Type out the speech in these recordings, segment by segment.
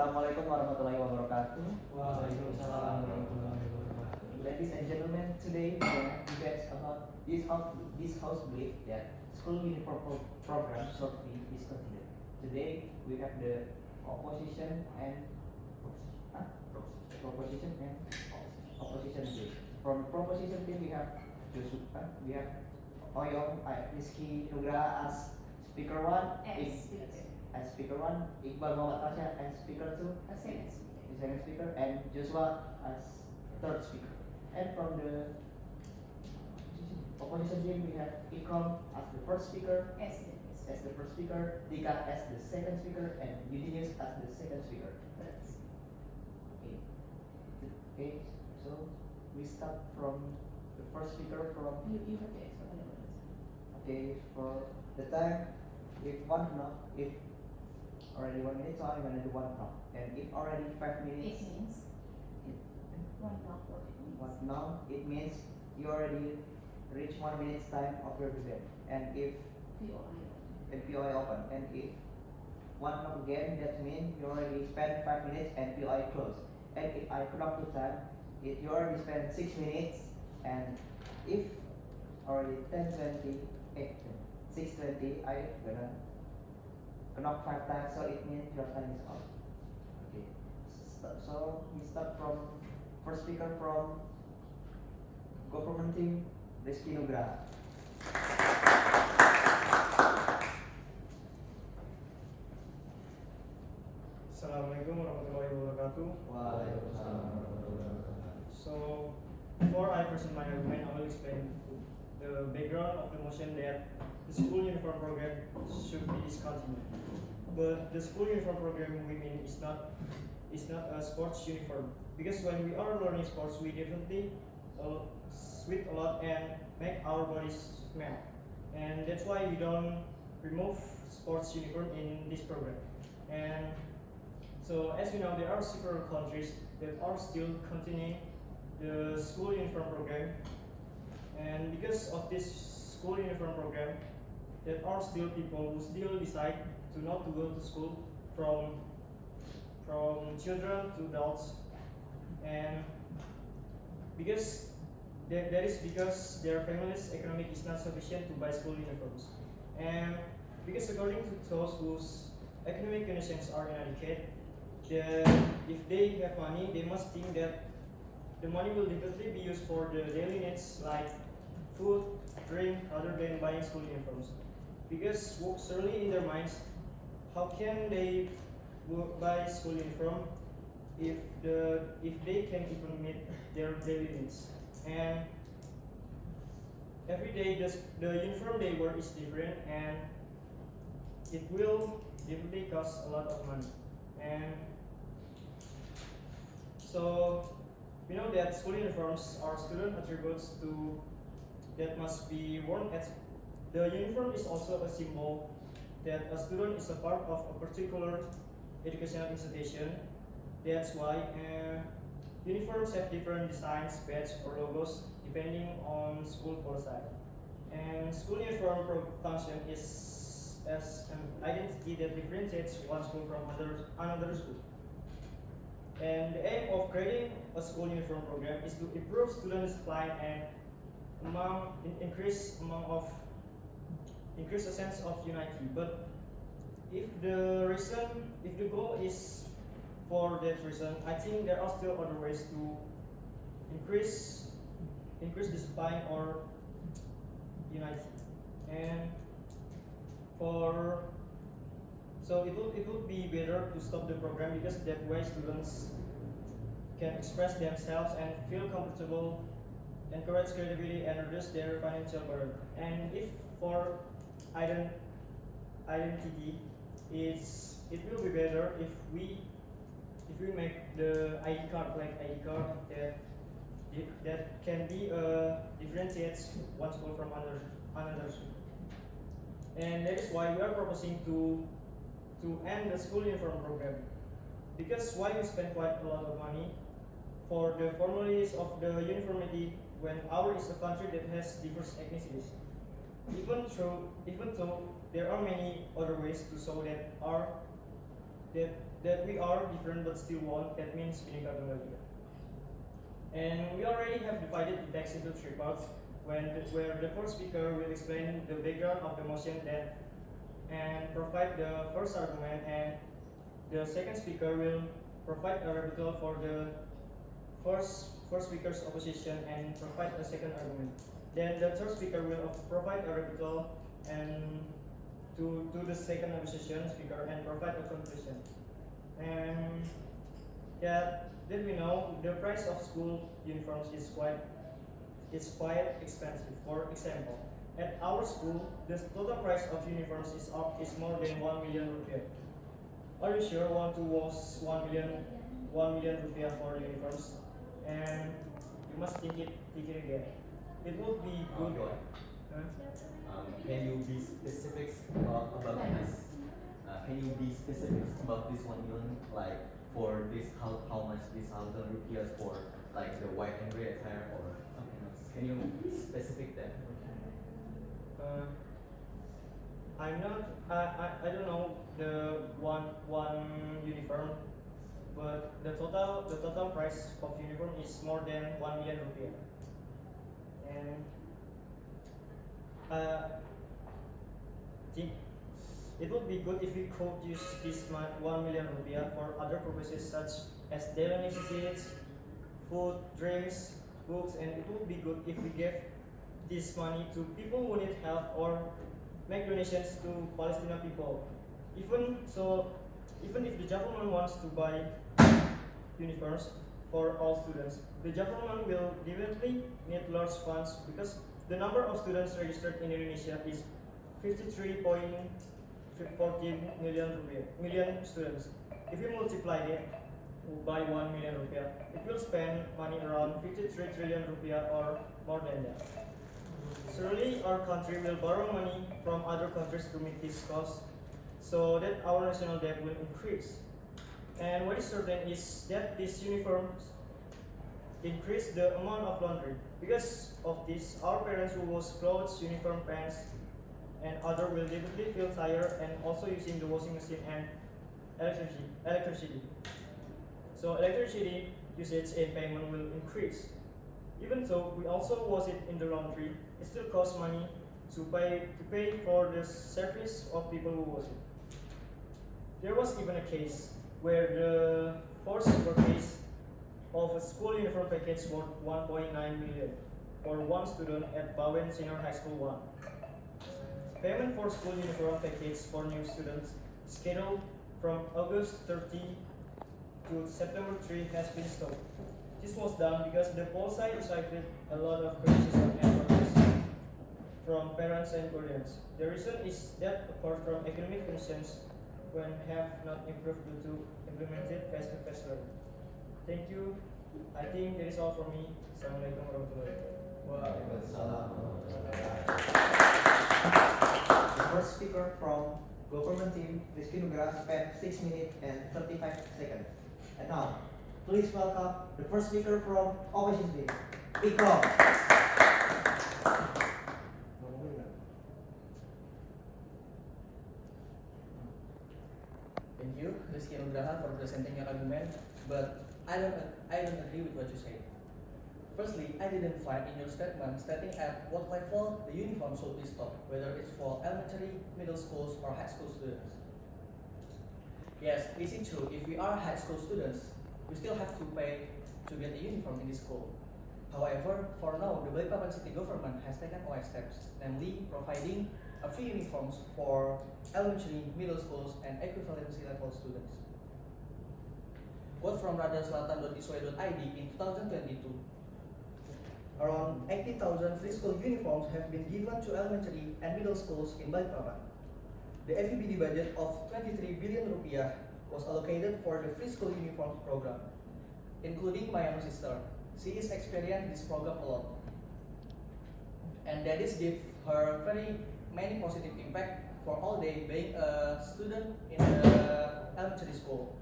Assalamualaikum warahmatullahi wabarakatuh. Waalaikumsalam warahmatullahi wabarakatuh. Ladies and gentlemen, today we have debates about this house belief that school uniform program shortly is continued. Today we have the opposition and opposition team. From proposition team we have Joshua, we have Oyong, Rizky Nugra as speaker one, as speaker one, Iqbal Muhammad Tasha as speaker two, Second second speaker, and Joshua as third speaker. And from the opposition team we have Ikram as the first speaker, Dika as the second speaker, and Eugenius as the second speaker. Okay, so we start from the first speaker from. Okay, for the time, if already 1 minute, so I'm gonna do 1 knock. And if already 5 minutes, it means you already reach 1 minute's time of your debate. And if POI open, and if 1 knock again, that means you already spent 5 minutes and POI closed. And if I clock the time, you already spent 6 minutes. And if already 6:20, I gonna knock 5 times, so it means your time is out. Okay, so we start from first speaker from government team, Rizky Nugra. Assalamualaikum warahmatullahi wabarakatuh. Waalaikumsalam warahmatullahi wabarakatuh. So, before I present my argument, I will explain the background of the motion that the school uniform program should be discontinued. But the school uniform program we mean is not a sports uniform, because when we are learning sports, we definitely sweat a lot and make our bodies smell, and that's why we don't remove sports uniform in this program. And so, as we know, there are several countries that are still continuing the school uniform program, and because of this school uniform program, there are still people who still decide to not to go to school, from children to adults, and because that is because their family's economic is not sufficient to buy school uniforms, and because according to those whose economic conditions are inadequate, if they have money, they must think that the money will definitely be used for the daily needs like food, drink, rather than buying school uniforms. Because surely in their minds, how can they buy school uniform if they can even meet their daily needs? And every day the uniform they wear is different, and it will definitely cost a lot of money. And so we know that school uniforms are student attributes that must be worn at. The uniform is also a symbol that a student is a part of a particular educational institution. That's why uniforms have different designs, badges, or logos depending on school policy. And school uniform function is as an identity that differentiates one school from another school. And the aim of creating a school uniform program is to improve student discipline and increase a sense of unity. But if the goal is for that reason, I think there are still other ways to increase discipline or unity. And so it would be better to stop the program, because that way students can express themselves and feel comfortable, encourage creativity, and reduce their financial burden. And if for identity, it will be better if we make the ID card that can be differentiates one school from another school. And that is why we are proposing to end the school uniform program, because why we spend quite a lot of money for the formalities of the uniformity when ours is a country that has diverse ethnicities. Even though there are many other ways to show that that we are different but still one, that means Bhinneka Tunggal Ika. And we already have divided the text into three parts, where the first speaker will explain the background of the motion that and provide the first argument, and the second speaker will provide a rebuttal for the first speaker's opposition and provide a second argument. Then the third speaker will provide a rebuttal and to the second opposition speaker and provide a conclusion. And that we know the price of school uniforms is quite expensive. For example, at our school, the total price of uniforms is more than 1 million rupiah. Are you sure want to waste 1 million rupiah for uniforms? And you must think it again. It would be good. Can you be specific about this? Can you be specific about this 1 million? Like for this, how much this 1,000 rupiah for like the white and gray attire or something else? Can you specific that? I'm not. I don't know the one uniform, but the total price of uniform is more than 1 million rupiah. And think it would be good if we could use this 1 million rupiah for other purposes such as daily necessities, food, drinks, books, and it would be good if we gave this money to people who need help or make donations to Palestinian people. Even if the government wants to buy uniforms for all students, the government will definitely need large funds because the number of students registered in Indonesia is 53.14 million students. If we multiply it by 1 million rupiah, it will spend money around 53 trillion rupiah or more than that. Surely our country will borrow money from other countries to meet this cost, so that our national debt will increase. And what is certain is that these uniforms increase the amount of laundry. Because of this, our parents who wash clothes, uniform, pants, and other will definitely feel tired and also using the washing machine and electricity. So electricity usage and payment will increase. Even so, we also wash it in the laundry. It still costs money to pay for the service of people who wash it. There was even a case where the forced purchase of a school uniform package worth 1.9 million for one student at Bawen Senior High School 1. Payment for school uniform package for new students scheduled from August 30 to September 3 has been stopped. This was done because the policy received a lot of criticism and protest from parents and guardians. The reason is that apart from economic concerns, when have not improved due to implemented face-to-face learning. Thank you. I think that is all for me. Assalamualaikum warahmatullahi wabarakatuh. The first speaker from government team, Rizky Nugraha, spent 6 minutes and 35 seconds. And now, please welcome the first speaker from opposition team, Ikram. Thank you, Rizky Nugraha, for presenting your argument, but I don't agree with what you say. Firstly, I didn't find in your statement stating at what level the uniform should be stopped, whether it's for elementary, middle schools, or high school students. Yes, is it true? If we are high school students, we still have to pay to get a uniform in this school. However, for now, the BALIKPAPAN city government has taken all steps, namely providing a free uniforms for elementary, middle schools, and equivalency level students. Quote from radarselatan.iswa.id in 2022. Around 80,000 free school uniforms have been given to elementary and middle schools in Balikpapan. The FEBD budget of 23 billion rupiah was allocated for the free school uniforms program, including my own sister. She is experiencing this program a lot, and that is give her very many positive impact for all day being a student in the elementary school.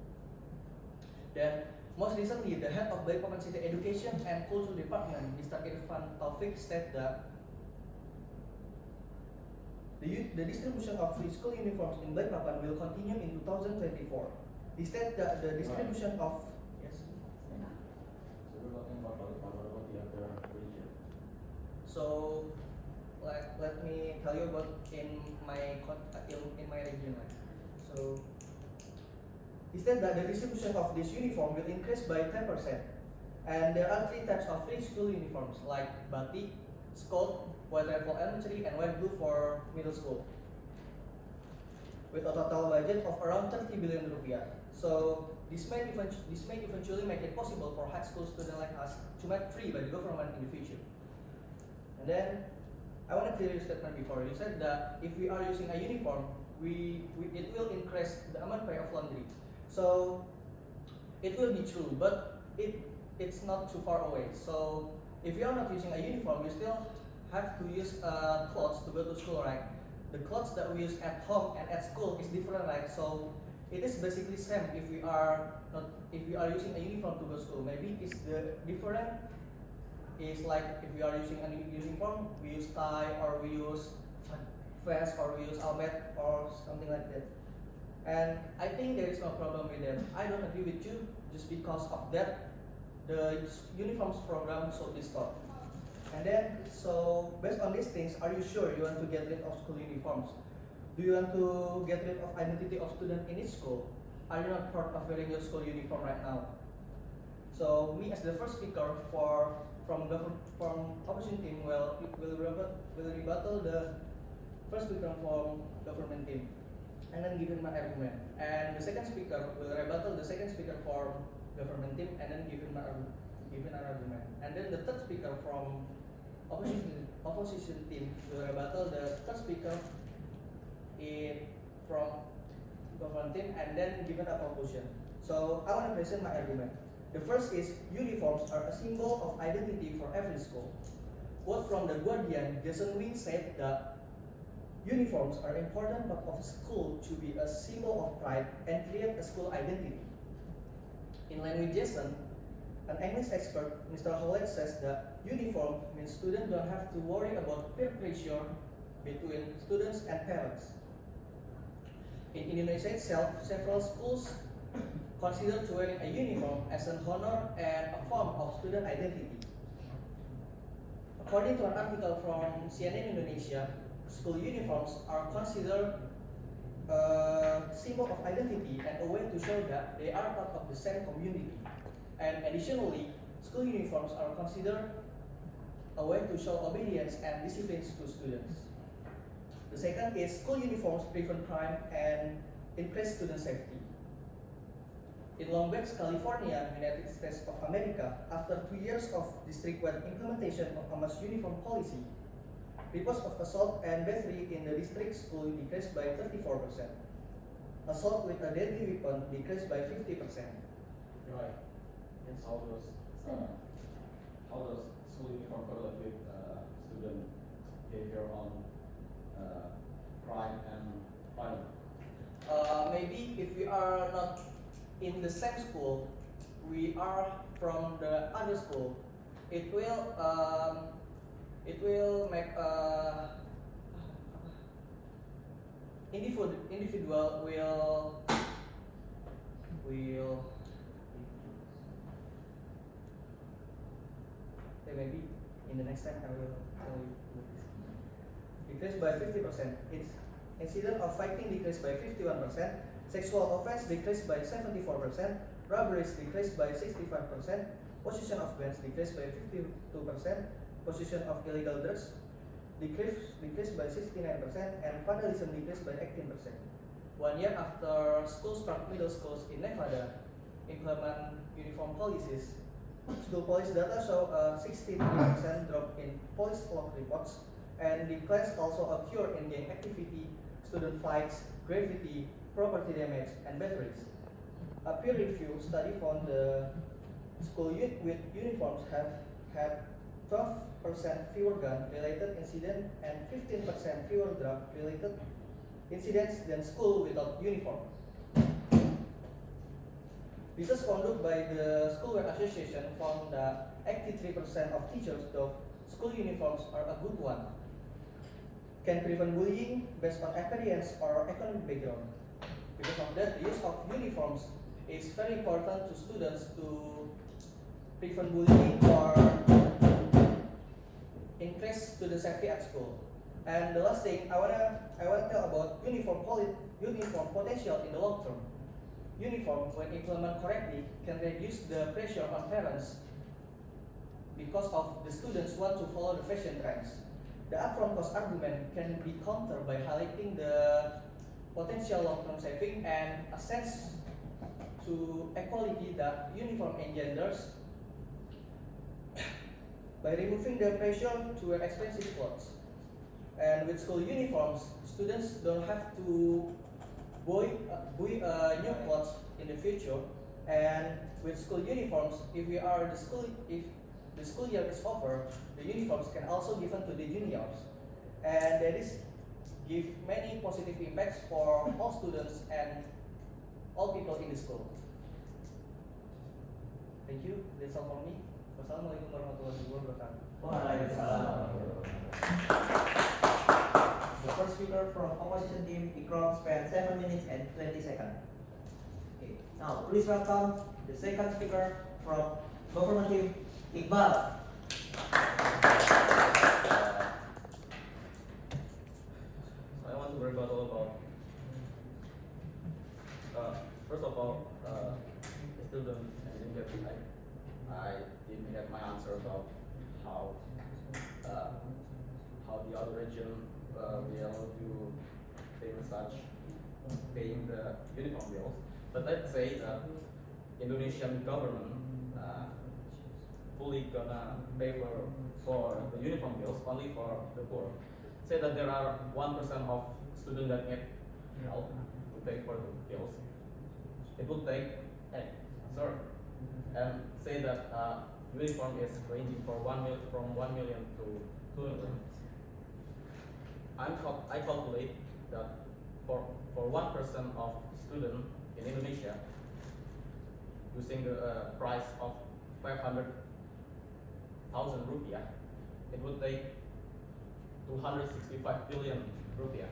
Then, most recently, the head of Balikpapan City Education and Culture Department, Mr. Irfan Taufik, stated that the distribution of free school uniforms in Balikpapan will continue in 2024. Instead, the distribution of yes. So we're talking about what about the other region? So, let me tell you about in my region. So, instead that the distribution of this uniform will increase by 10%, and there are 3 types of free school uniforms like batik, scout, white rifle elementary, and white blue for middle school, with a total budget of around 30 billion rupiah. So this may eventually make it possible for high school students like us to make free by the government in the future. And then I want to clear your statement before. You said that if we are using a uniform, it will increase the amount pay of laundry. So it will be true, but it's not too far away. So if we are not using a uniform, we still have to use clothes to go to school, right? The clothes that we use at home and at school is different, right? So it is basically same if we are using a uniform to go to school. Maybe it's the different is like if we are using a uniform, we use tie or we use vest or we use helmet or something like that. And I think there is no problem with that. I don't agree with you just because of that. The uniforms program should be stopped. And then, so based on these things, are you sure you want to get rid of school uniforms? Do you want to get rid of identity of student in each school? Are you not proud of wearing your school uniform right now? So me as the first speaker from opposition team will rebuttal the first speaker from government team, and then give him my argument. And the second speaker will rebuttal the second speaker from government team, and then give him an argument. And then the third speaker from opposition team will rebuttal the third speaker from government team, and then given a conclusion. So I want to present my argument. The first is uniforms are a symbol of identity for every school. Quote from the Guardian, Jason Wing said that uniforms are important part of a school to be a symbol of pride and create a school identity. In line with Jason, an English expert, Mr. Howlett, says that uniform means students don't have to worry about peer pressure between students and parents. In Indonesia itself, several schools consider wearing a uniform as an honor and a form of student identity. According to an article from CNN Indonesia, school uniforms are considered a symbol of identity and a way to show that they are part of the same community. And additionally, school uniforms are considered a way to show obedience and discipline to students. The second is school uniforms prevent crime and increase student safety. In Long Beach, California, United States of America, after 2 years of district-wide implementation of a mass uniform policy, reports of assault and battery in the district school decreased by 34%. Assault with a deadly weapon decreased by 50%. Right. Yes. How does school uniform correlate with student behavior on crime and violence? Maybe if we are not in the same school, we are from the other school, it will make individual will maybe in the next time I will tell you decreased by 50%. Its incident of fighting decreased by 51%, sexual offense decreased by 74%, robberies decreased by 65%, possession of guns decreased by 52%, possession of illegal drugs decreased by 69%, and vandalism decreased by 18%. 1 year after schools start middle schools in Nevada implement uniform policies, school police data show a 63% drop in police lock reports, and the class also occur in gang activity, student fights, graffiti, property damage, and batteries. A peer review study found the school youth with uniforms have had 12% fewer gun-related incidents and 15% fewer drug-related incidents than school without uniform. Research conducted by the Schoolwear Association found that 83% of teachers thought school uniforms are a good one, can prevent bullying based on appearance or economic background. Because of that, the use of uniforms is very important to students to prevent bullying or increase student safety at school. And the last thing I wanna tell about uniform potential in the long term. Uniform, when implemented correctly, can reduce the pressure on parents because of the students want to follow the fashion trends. The upfront cost argument can be countered by highlighting the potential long-term saving and a sense to equality that uniform engenders by removing the pressure to wear expensive clothes. And with school uniforms, students don't have to buy new clothes in the future. And with school uniforms, if the school year is over, the uniforms can also be given to the juniors, and that is give many positive impacts for all students and all people in the school. Thank you. That's all for me. Wassalamualaikum warahmatullahi wabarakatuh. The first speaker from opposition team, Ikram, spent 7 minutes and 20 seconds. Okay. Now, please welcome the second speaker from government team, Iqbal. I want to rebuttal about. First of all, the student didn't get I didn't get my answer about how the other region be able to paying the uniform bills. But let's say that Indonesian government fully gonna pay for the uniform bills only for the poor. Say that there are 1% of students that need help to pay for the bills. It will take, and say that uniform is ranging from 1 million to 2 million. I calculate that for 1% of student in Indonesia, using the price of 500,000 rupiah, it would take 265 billion rupiah.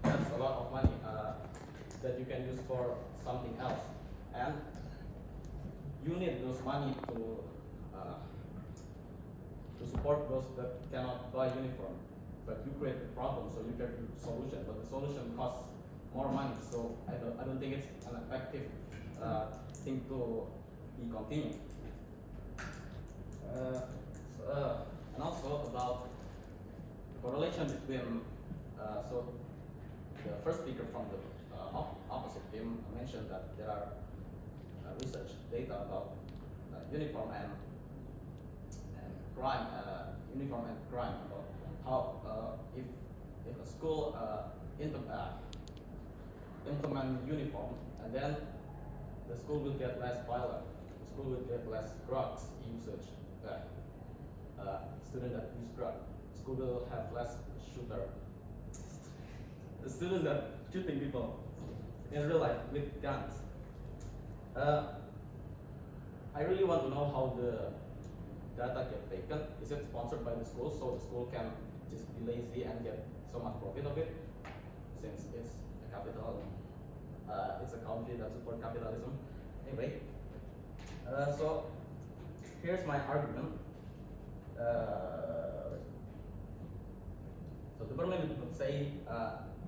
That's a lot of money that you can use for something else, and you need those money to support those that cannot buy uniform. But you create the problem, so you get the solution. But the solution costs more money, so I don't think it's an effective thing to be continued. And also about the correlation between so the first speaker from the opposite team mentioned that there are research data about uniform and crime, about how if a school implement uniform, and then the school will get less violent, the school will get less drugs usage, student that use drugs, school will have less shooter, the student that shooting people in real life with guns. I really want to know how the data get taken. Is it sponsored by the school, so the school can just be lazy and get so much profit of it, since it's a capital, it's a country that supports capitalism. Anyway, so here's my argument. So the government would say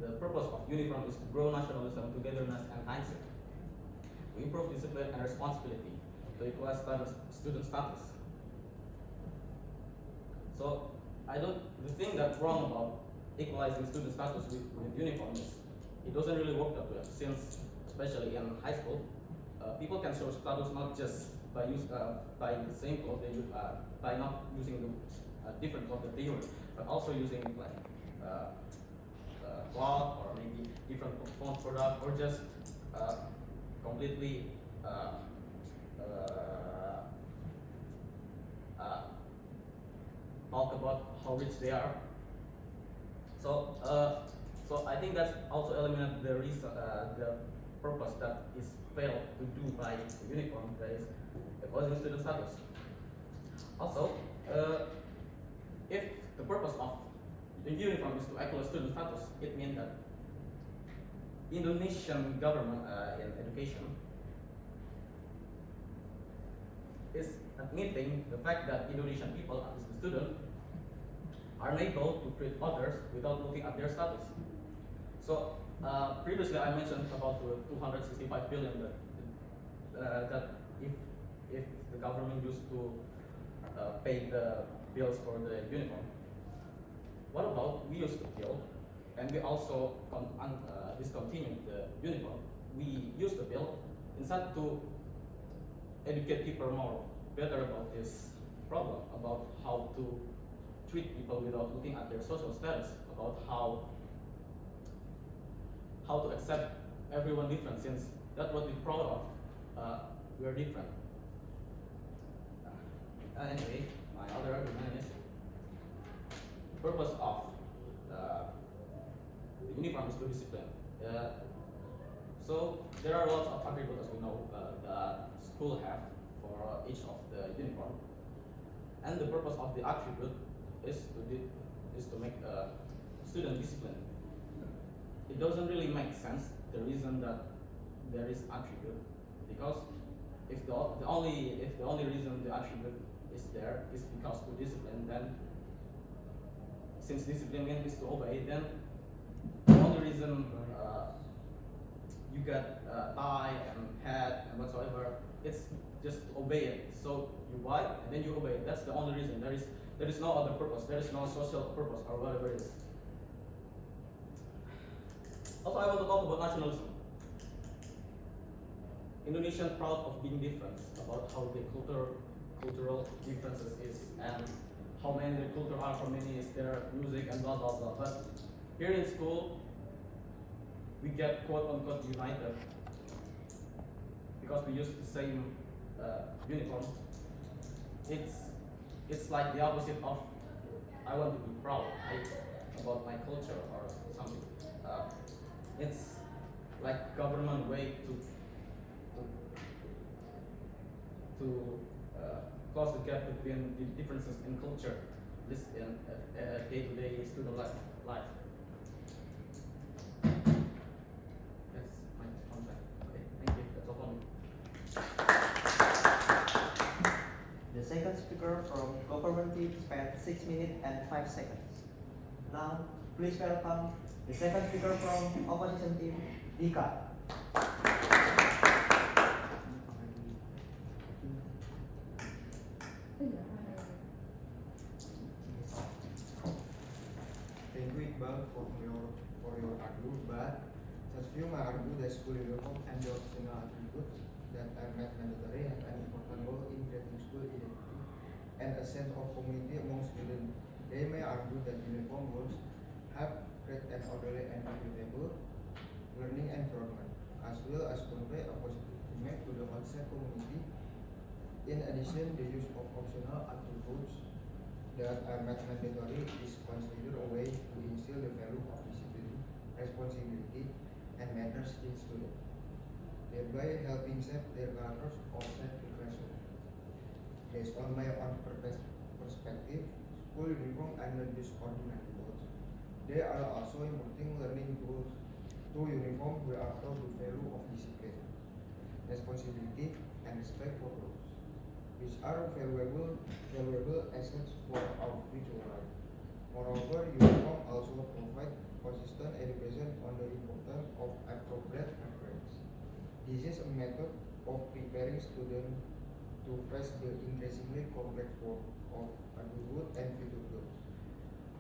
the purpose of uniform is to grow nationalism, togetherness, and kindness, to improve discipline and responsibility, to equalize student status. So the thing that's wrong about equalizing student status with uniform is it doesn't really work that way, since especially in high school, people can show status not just by buying the same clothes they use, by not using the different clothes that they use, but also using like cloth or maybe different phone product, or just completely talk about how rich they are. So I think that's also eliminate the purpose that is failed to do by the uniform, that is equalizing student status. Also, if the purpose of the uniform is to equalize student status, it means that Indonesian government in education is admitting the fact that Indonesian people, at least the students, are unable to treat others without looking at their status. So previously I mentioned about the 265 billion that if the government used to pay the bills for the uniform. What about we used to bill and we also discontinued the uniform? We used the bill instead to educate people more better about this problem, about how to treat people without looking at their social status, about how to accept everyone different, since that's what we're proud of. We are different. Anyway, my other argument is the purpose of the uniform is to discipline. So there are lots of attributes, as we know, that school have for each of the uniform, and the purpose of the attribute is to make a student discipline. It doesn't really make sense the reason that there is attribute, because if the only reason the attribute is there is because to discipline, then since discipline means to obey, then the only reason you get tie and hat and whatsoever, it's just to obey it. So you buy and then you obey it. That's the only reason. There is no other purpose. There is no social purpose or whatever it is. Also, I want to talk about nationalism. Indonesian proud of being different, about how the cultural differences is, and how many the culture are, how many is their music and blah blah blah. But here in school, we get quote unquote united because we use the same uniform. It's like the opposite of I want to be proud about my culture or something. It's like government way to close the gap between the differences in culture, this in day-to-day student life. That's my contact. Okay, thank you. That's all for me. The second speaker from government team spent 6 minutes and 5 seconds. Now, please welcome the second speaker from opposition team, Dika. Thank you, Iqbal, for your argument, but just few may argue that school uniform and the optional attributes that are not mandatory have an important role in creating school identity and a sense of community among students. They may argue that uniform rules have create an orderly and equitable learning environment, as well as convey a positive image to the outside community. In addition, the use of optional attributes that are not mandatory is considered a way to instill the value of discipline, responsibility, and manners in students, thereby helping shape their characters outside the classroom. Based on my own perspective, school uniform are not just ordinary clothes. They are also important learning tools. Through uniform, we are taught the value of discipline, responsibility, and respect for rules, which are valuable assets for our future life. Moreover, uniform also provide consistent education on the importance of appropriate appearance. This is a method of preparing students to face the increasingly complex world of adulthood and future jobs.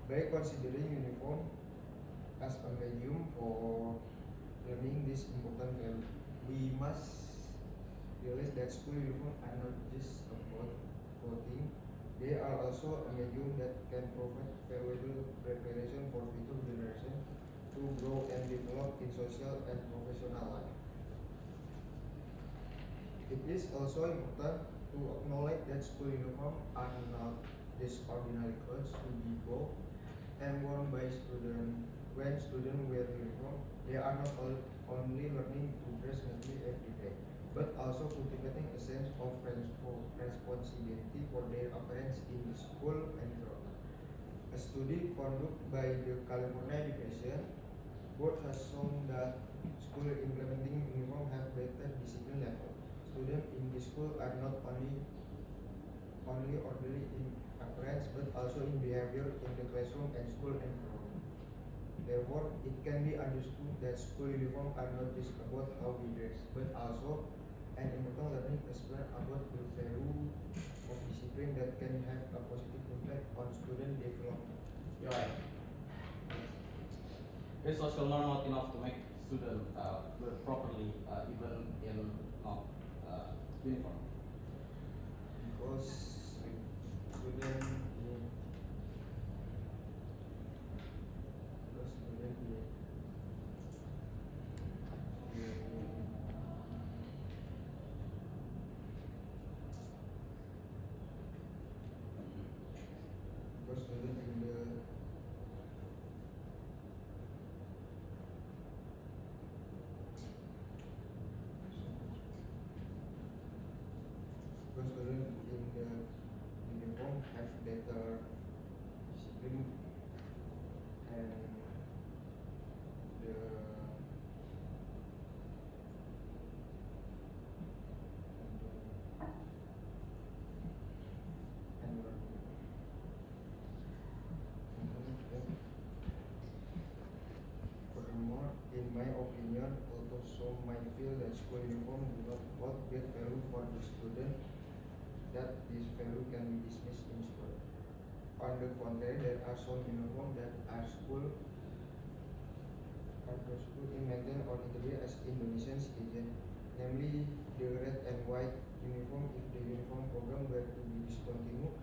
By considering uniform as a medium for learning this important value, we must realize that school uniform are not just about clothing. They are also a medium that can provide valuable preparation for future generations to grow and develop in social and professional life. It is also important to acknowledge that school uniform are not just ordinary clothes to be bought and worn by students. When students wear uniform, they are not only learning to dress neatly every day, but also cultivating a sense of responsibility for their appearance in the school environment. A study conducted by the California Education Board has shown that school implementing uniform have better discipline level. Students in the school are not only orderly in appearance but also in behavior in the classroom and school environment. Therefore, it can be understood that school uniform are not just about how we dress, but also an important learning aspect about the value of discipline that can have a positive impact on student development. You're right. Is social norm not enough to make student wear properly even in not uniform? Because student in the because student in the uniform have better discipline and the Furthermore, in my opinion, although some might feel that school uniform do not hold great value for the student, that this value can be dismissed in school. On the contrary, there are some uniform that are school in maintain or interpret as Indonesian citizen, namely the red and white uniform. If the uniform program were to be discontinued,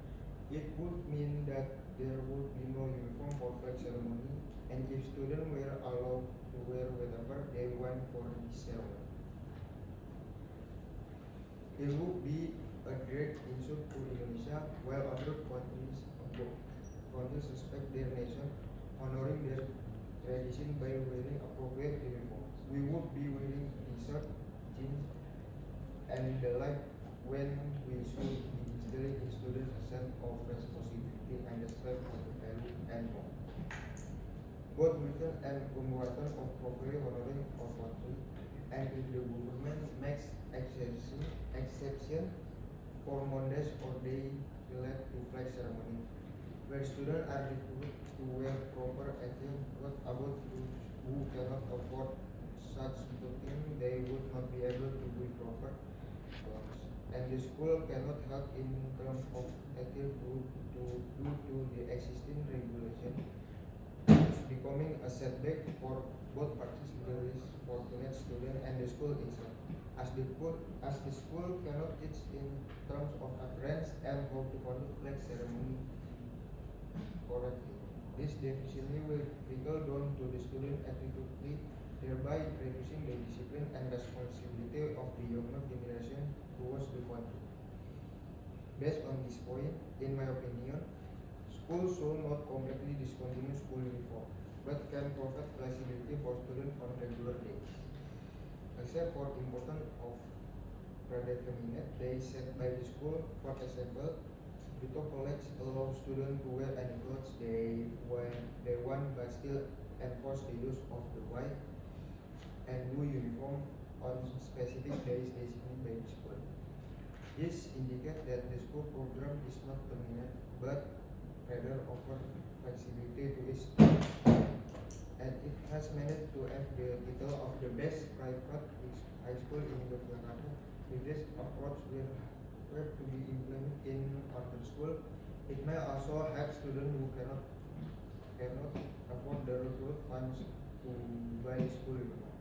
it would mean that there would be no uniform for flag ceremony, and if students were allowed to wear whatever they want for this ceremony, it would be a great insult to Indonesia, while other countries respect their nation, honoring their tradition by wearing appropriate uniforms. We would be wearing t-shirt, jeans, and the like when we should be instilling in students a sense of responsibility and respect for the value and more. Both written and unwritten of properly honoring our country, and if the government makes exception for Mondays or day related to flag ceremony, where students are required to wear proper attire, what about those who cannot afford such clothing? They would not be able to wear proper clothes, and the school cannot help in terms of attire due to the existing regulation. It's becoming a setback for both parties, the least fortunate student and the school itself, as the school cannot teach in terms of appearance and how to conduct flag ceremony correctly. This deficiency will trickle down to the student attitude, thereby reducing the discipline and responsibility of the younger generation towards the country. Based on this point, in my opinion, schools should not completely discontinue school uniform, but can provide flexibility for students on regular days, except for important of predetermined days set by the school. For example, Bito College allows students to wear any clothes they want, but still enforce the use of the white and blue uniform on specific days designated by the school. This indicates that the school program is not terminated, but rather offer flexibility to its students, and it has managed to have the title of the best private high school in Yogyakarta. If this approach were to be implemented in other school, it may also help students who cannot afford the recruit funds to buy school uniform.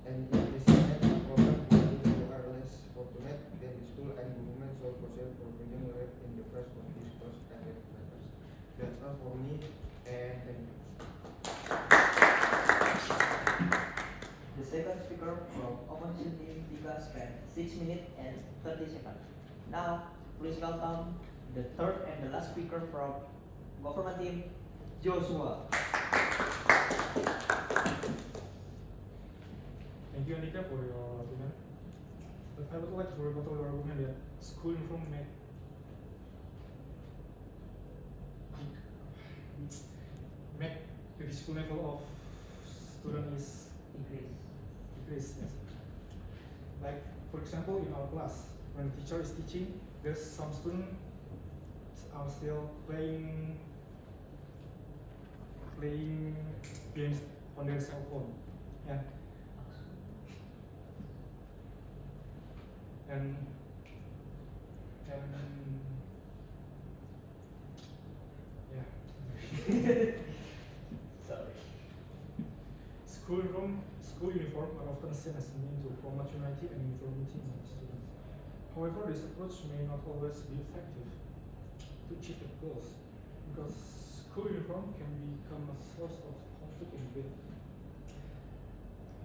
And if the same program for those who are less fortunate, then the school and government should consider providing relief in the price of these cost added matters. That's all for me, and thank you. The second speaker from opposition team Tika spent 6 minutes and 30 seconds. Now, please welcome the third and the last speaker from government team, Joshua. Thank you, Andika, for your argument. But I would like to rebut your argument that school uniform make the discipline level of student is Increase. decrease. Yes. Like for example, in our class, when the teacher is teaching, there's some students are still playing games on their cell phone. Yeah. And yeah. Sorry. School uniform are often seen as a means to promote unity and uniformity among students. However, this approach may not always be effective to achieve the goals, because school uniform can become a source of conflict and debate.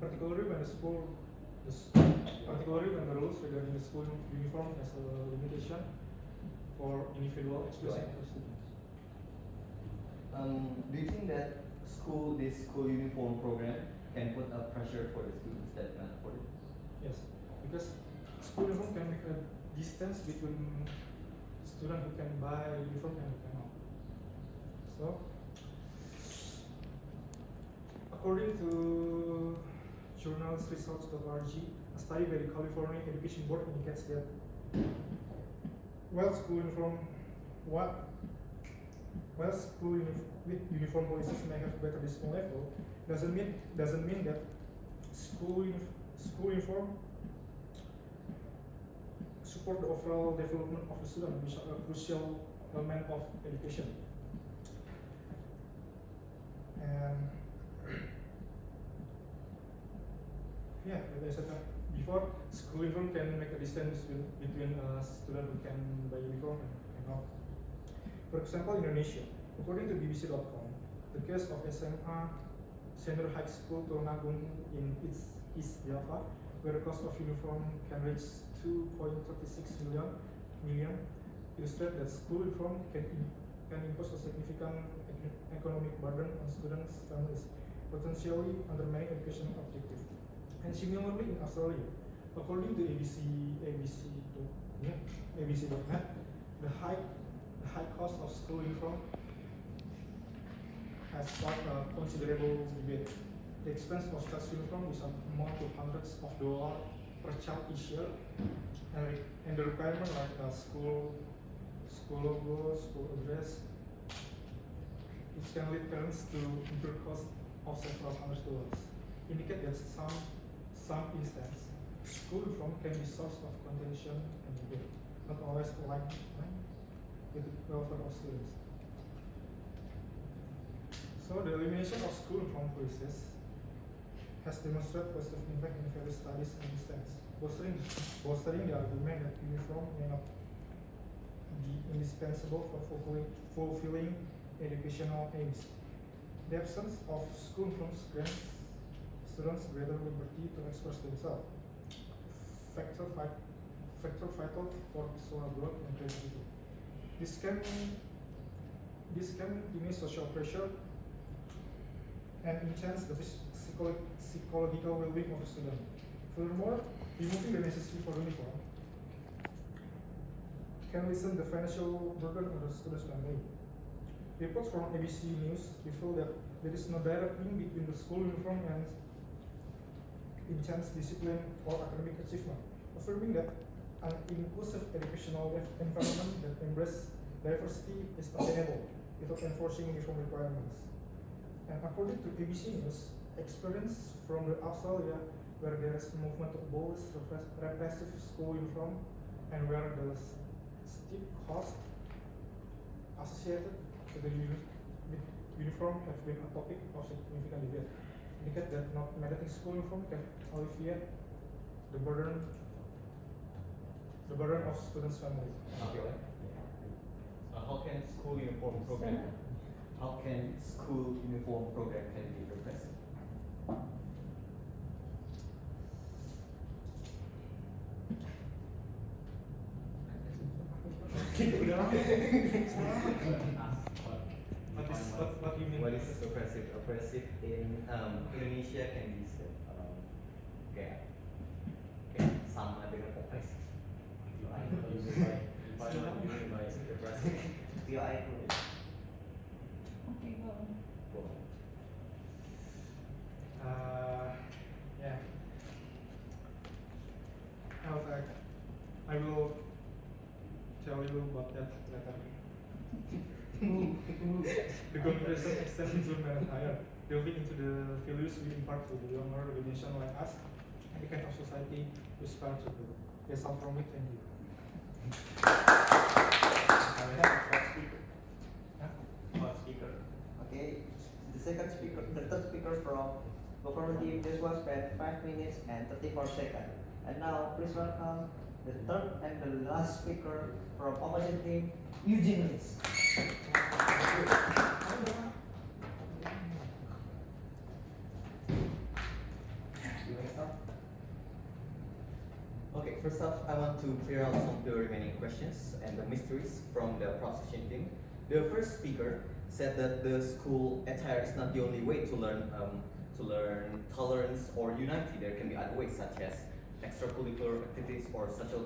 Particularly when the rules regarding the school uniform has a limitation for individual expression of students. Do you think that this school uniform program can put up pressure for the students that can afford it? Yes, because school uniform can make a distance between student who can buy uniform and who cannot. So, according to journalsresearch.org, a study by the California Education Board indicates that while school uniform policies may have better discipline level, doesn't mean that school uniform support the overall development of the student, which is a crucial element of education. And yeah, like I said before, school uniform can make a distance between a student who can buy uniform and cannot. For example, Indonesia, according to BBC.com, the case of SMA Senior High School Tulungagung in East Java, where the cost of uniform can reach 2.36 million, illustrate that school uniform can impose a significant economic burden on students' families, potentially undermining educational objectives. And similarly in Australia, according to ABC.net, the high cost of school uniform has sparked a considerable debate. The expense of such uniform is amount to hundreds of dollars per child each year, and the requirement like school logo, school address, which can lead parents to incur cost of several hundred dollars, indicate that some instances school uniform can be source of contention and debate, not always aligned with the welfare of students. So the elimination of school uniform policies has demonstrated positive impact in various studies and instances, bolstering the argument that uniform may not be indispensable for fulfilling educational aims. The absence of school uniforms grants students greater liberty to express themselves, factor vital for personal growth and creativity. This can diminish social pressure and enhance the psychological well-being of the student. Furthermore, removing the necessity for uniform can lessen the financial burden on the student's family. Reports from ABC News reveal that there is no direct link between the school uniform and intense discipline or academic achievement, affirming that an inclusive educational environment that embraces diversity is attainable without enforcing uniform requirements. And according to ABC News, experience from Australia, where there is a movement to abolish repressive school uniform and where the steep cost associated with the uniform have been a topic of significant debate, indicate that not mandating school uniform can alleviate the burden of students' families. Okay. How can school uniform program can be repressive? What do you mean? What is oppressive? Oppressive in Indonesia can be said kayak sama dengan oppressive. POI Yeah. I will tell you about that later. The conversation extends into higher, delving into the values we impart to the younger generation like us, and the kind of society we aspire to build. That's all from me. Thank you. Okay, the second speaker, the third speaker from government team, this was spent 5 minutes and 34 seconds. And now, please welcome the third and the last speaker from opposition team, Eugene. Okay, first off, I want to clear out some of the remaining questions and the mysteries from the prosecution team. The first speaker said that the school attire is not the only way to learn tolerance or unity. There can be other ways, such as extracurricular activities or social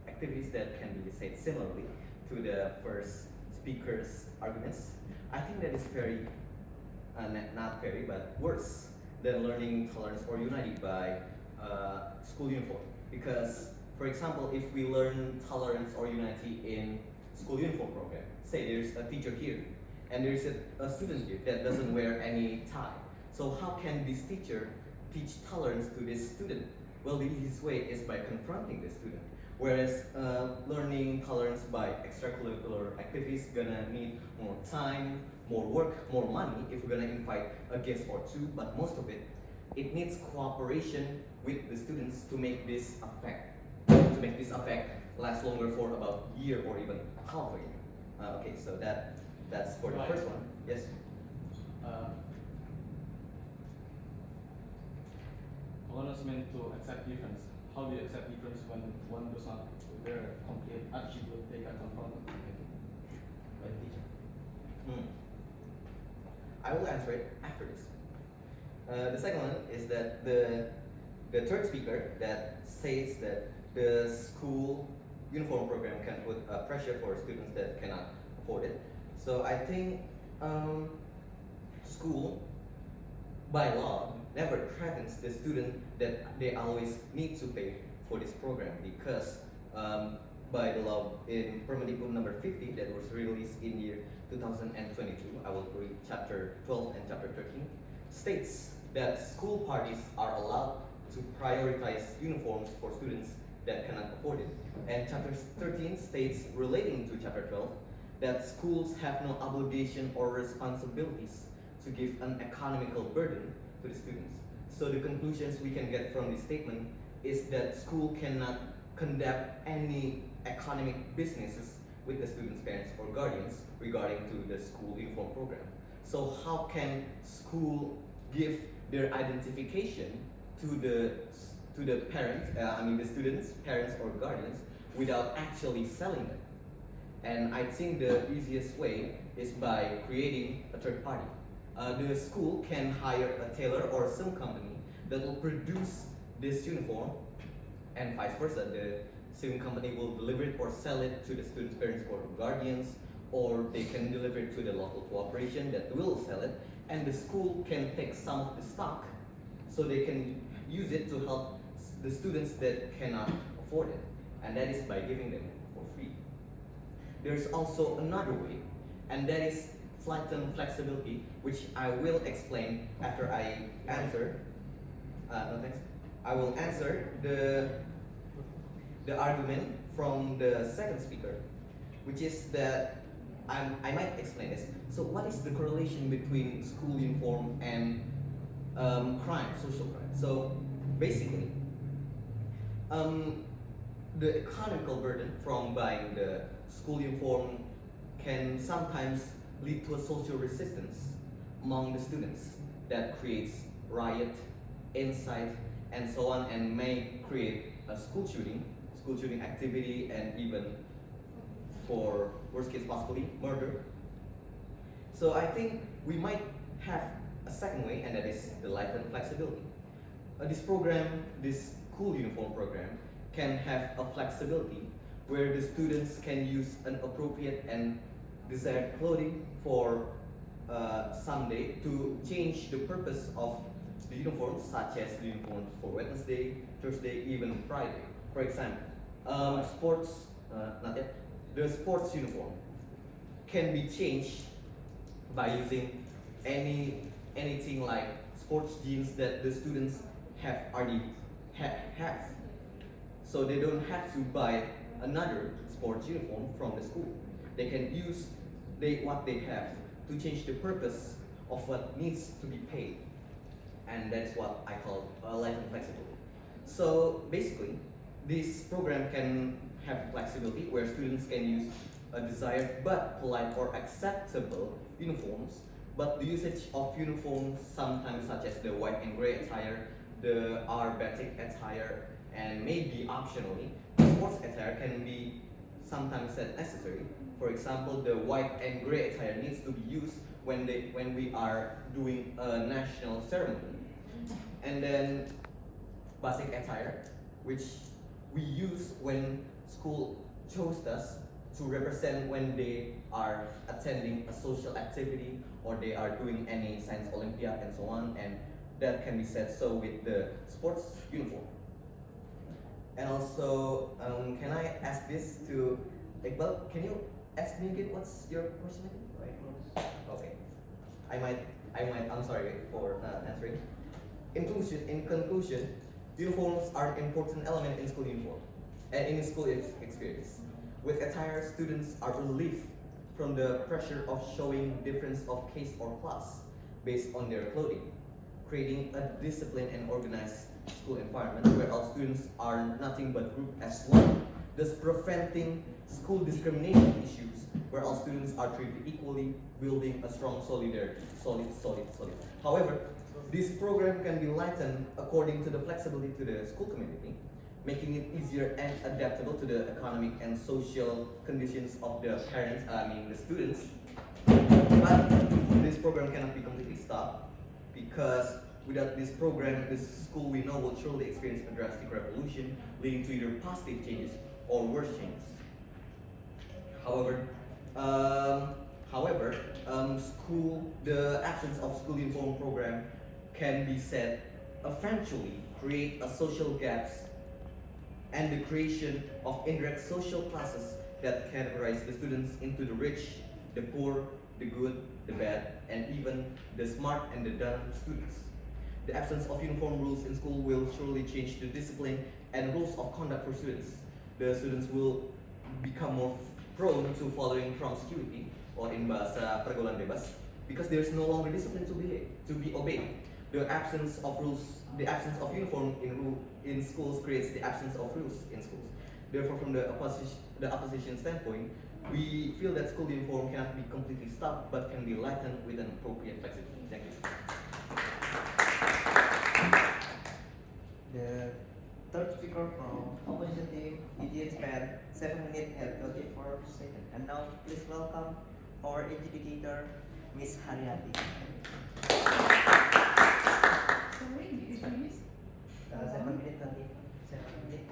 activities that can be said similarly to the first speaker's arguments. I think that is very, not very, but worse than learning tolerance or unity by school uniform. Because, for example, if we learn tolerance or unity in school uniform program, say there's a teacher here, and there's a student here that doesn't wear any tie. So how can this teacher teach tolerance to this student? Well, the easiest way is by confronting the student. Whereas learning tolerance by extracurricular activities gonna need more time, more work, more money if we're gonna invite a guest or two, but most of it needs cooperation with the students to make this effect last longer for about a year or even half a year. Okay, so that's for the first one. Yes. Tolerance meant to accept difference. How do you accept difference when one does not wear a complete attribute they can confront by the teacher? I will answer it after this. The second one is that the third speaker that says that the school uniform program can put pressure for students that cannot afford it. So I think school, by law, never threatens the student that they always need to pay for this program, because by the law in Permendikbud number 50 that was released in year 2022, I will read chapter 12 and chapter 13, states that school parties are allowed to prioritize uniforms for students that cannot afford it. And chapter 13 states, relating to chapter 12, that schools have no obligation or responsibilities to give an economical burden to the students. So the conclusions we can get from this statement is that school cannot conduct any economic businesses with the students' parents or guardians regarding to the school uniform program. So how can school give their identification to the parents, the students' parents or guardians, without actually selling them? And I think the easiest way is by creating a third party. The school can hire a tailor or some company that will produce this uniform, and vice versa. The same company will deliver it or sell it to the students' parents or guardians, or they can deliver it to the local cooperation that will sell it, and the school can take some of the stock so they can use it to help the students that cannot afford it, and that is by giving them for free. There's also another way, and that is flattened flexibility, which I will explain after I answer. No thanks. I will answer the argument from the second speaker, which is that I might explain this. So, what is the correlation between school uniform and crime, social crime? So, basically, the economical burden from buying the school uniform can sometimes lead to a social resistance among the students that creates riot, incite, and so on, and may create a school shooting activity, and even, for worst case possibly, murder. So I think we might have a second way, and that is the lightened flexibility. This program, this school uniform program, can have a flexibility where the students can use an appropriate and desired clothing for someday to change the purpose of the uniforms, such as the uniforms for Wednesday, Thursday, even Friday. For example, sports, not yet. The sports uniform can be changed by using anything like sports jeans that the students have already have. So they don't have to buy another sports uniform from the school. They can use what they have to change the purpose of what needs to be paid. And that's what I call light and flexible. So basically, this program can have flexibility where students can use a desired but polite or acceptable uniforms, but the usage of uniforms sometimes such as the white and gray attire, the batik attire, and maybe optionally, sports attire can be sometimes said necessary. For example, the white and gray attire needs to be used when we are doing a national ceremony. And then batik attire, which we use when school chose us to represent when they are attending a social activity or they are doing any science olympiad and so on, and that can be said so with the sports uniform. And also, can I ask this to Iqbal? Can you ask me again what's your question again? Okay. I'm sorry for answering. In conclusion, uniforms are an important element in school uniform and in school experience. With attire, students are relieved from the pressure of showing difference of caste or class based on their clothing, creating a disciplined and organized school environment where all students are nothing but grouped as one, thus preventing school discrimination issues where all students are treated equally, building a strong solidarity. Solid. However, this program can be lightened according to the flexibility to the school community, making it easier and adaptable to the economic and social conditions of the parents, the students. But this program cannot be completely stopped because without this program, the school we know will surely experience a drastic revolution, leading to either positive changes or worse changes. The absence of school uniform program can be said eventually create a social gaps and the creation of indirect social classes that categorize the students into the rich, the poor, the good, the bad, and even the smart and the dumb students. The absence of uniform rules in school will surely change the discipline and rules of conduct for students. The students will become more prone to following promiscuity, or in Bahasa pergaulan bebas, because there is no longer discipline to be obeyed. The absence of uniform in schools creates the absence of rules in schools. Therefore, from the opposition standpoint, we feel that school uniform cannot be completely stopped, but can be lightened with an appropriate flexibility. Thank you. The third speaker from opposition team, XI-10 SMAN, 7 minutes and 34 seconds. And now, please welcome our educator, Miss Haryati. Sorry, did you finish? 7 minutes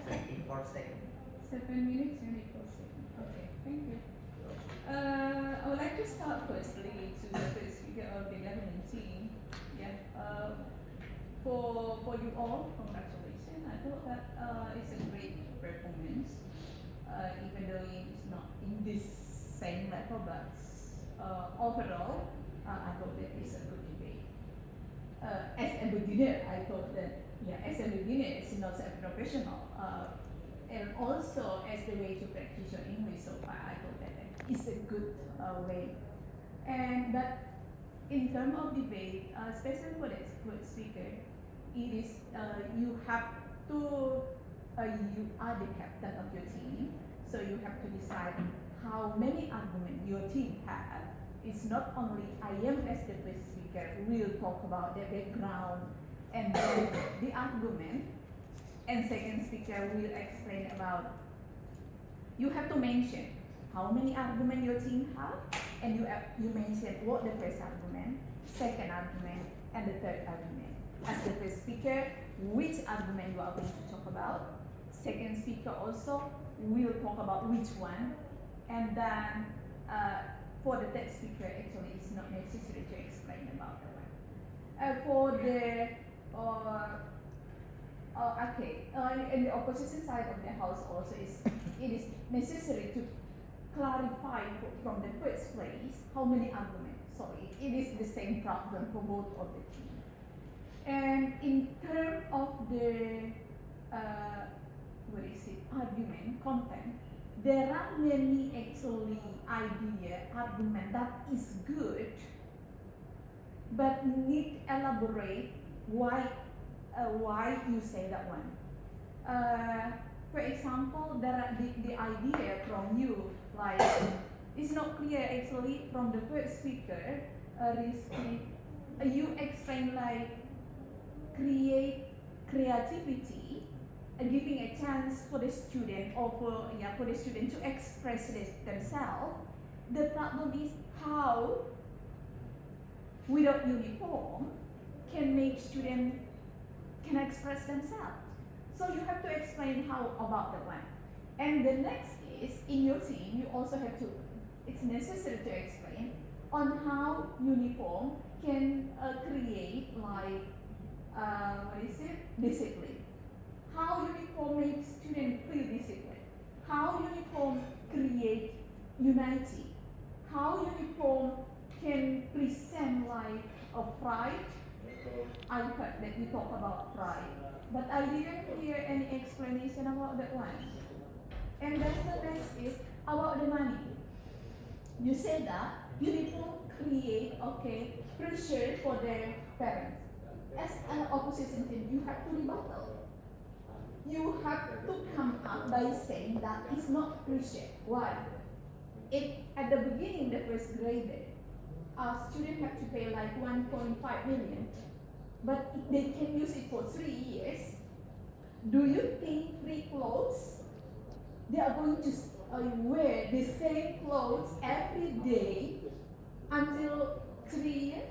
24 seconds. 7 minutes, 24 seconds. Okay, thank you. I would like to start firstly to the first speaker of the governing team. Yeah. For you all, congratulations. I thought that it's a great performance, even though it's not in this same level, but overall, I thought that it's a good debate. As a beginner, I thought that, as a beginner, it's not a professional. And also, as the way to practice your English so far, I thought that it's a good way. And but in terms of debate, especially for the expert speaker, it is you have to you are the captain of your team, so you have to decide how many arguments your team have. It's not only I am as the first speaker will talk about the background and then the argument, and second speaker will explain about. You have to mention how many arguments your team have, and you mention what the first argument, second argument, and the third argument. As the first speaker, which argument you are going to talk about. Second speaker also will talk about which one, and then for the third speaker, actually, it's not necessary to explain about that one. For the Okay, in the opposition side of the house also it is necessary to clarify from the first place how many arguments. Sorry, it is the same problem for both of the team. And in terms of the argument content, there are many actually argument that is good, but need elaborate why you say that one. For example, there are the idea from you, like, it's not clear actually from the first speaker, you explain like creativity, giving a chance for the student or for the student to express themselves. The problem is how without uniform can make students can express themselves. So you have to explain how about that one. And the next is, in your team, you also have to, it's necessary to explain on how uniform can create like, discipline. How uniform makes students feel disciplined. How uniform create unity. How uniform can present like a pride. I heard that you talk about pride, but I didn't hear any explanation about that one. And then the next is about the money. You said that uniform create pressure for their parents. As an opposition team, you have to rebuttal. You have to come up by saying that it's not pressure. Why? If at the beginning the first grader, students have to pay like 1.5 million, but they can use it for 3 years. Do you think free clothes? They are going to wear the same clothes every day until 3 years?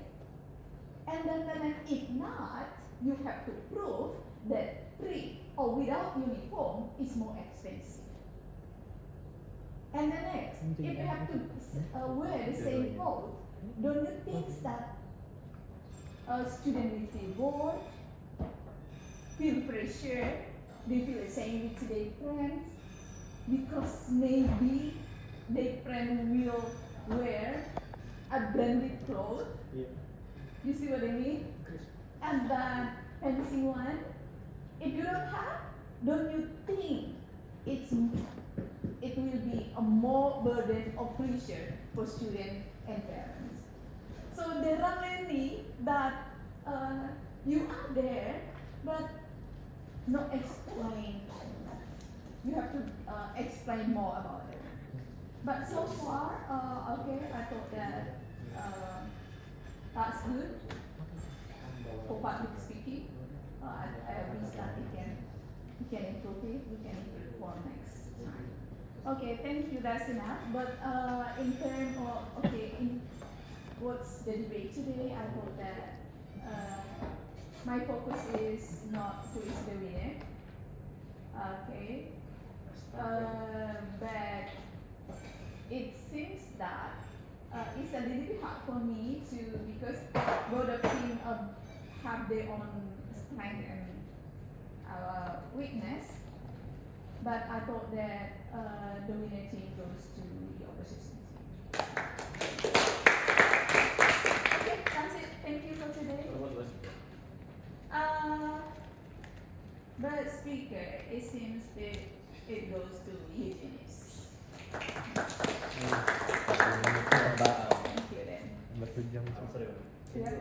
And then if not, you have to prove that free or without uniform is more expensive. And the next, if you have to wear the same clothes, don't you think that a student will feel bored, feel pressure, they feel the same with their friends, because maybe their friend will wear a branded clothes? Yeah. You see what I mean? And then fancy one, if you don't have, don't you think it will be a more burden of pressure for students and parents? So there are many that you are there, but not explain. You have to explain more about it. But so far, I thought that that's good for public speaking. I wish that we can improve it. We can improve for next time. Okay, thank you. That's enough. But in terms of in what's the debate today, I hope that my focus is not who is the winner. Okay. But it seems that it's a little bit hard for me to, because both of them have their own strength and weakness. But I thought that the winner team goes to the opposition team. Okay, that's it. Thank you for today. What about the rest? But speaker, it seems that it goes to Eugenics. Thank you then. I'm sorry. Yeah.